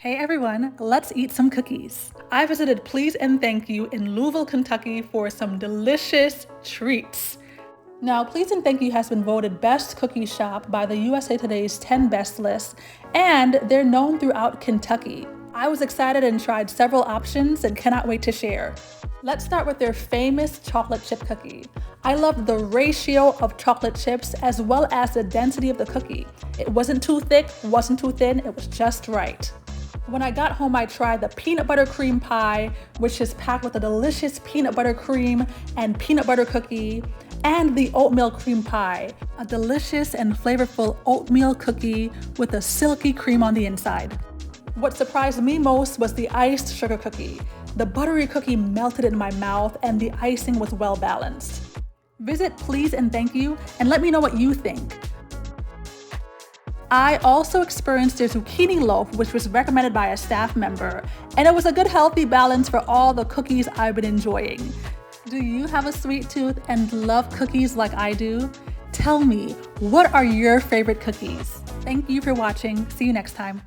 Hey everyone, let's eat some cookies. I visited Please and Thank You in Louisville, Kentucky for some delicious treats. Now, Please and Thank You has been voted best cookie shop by the USA Today's 10 best list, and they're known throughout Kentucky. I was excited and tried several options and cannot wait to share. Let's start with their famous chocolate chip cookie. I loved the ratio of chocolate chips as well as the density of the cookie. It wasn't too thick, wasn't too thin, it was just right. When I got home, I tried the peanut butter cream pie, which is packed with a delicious peanut butter cream and peanut butter cookie, and the oatmeal cream pie, a delicious and flavorful oatmeal cookie with a silky cream on the inside. What surprised me most was the iced sugar cookie. The buttery cookie melted in my mouth and the icing was well balanced. Visit Please and Thank You and let me know what you think. I also experienced their zucchini loaf, which was recommended by a staff member, and it was a good healthy balance for all the cookies I've been enjoying. Do you have a sweet tooth and love cookies like I do? Tell me, what are your favorite cookies? Thank you for watching. See you next time.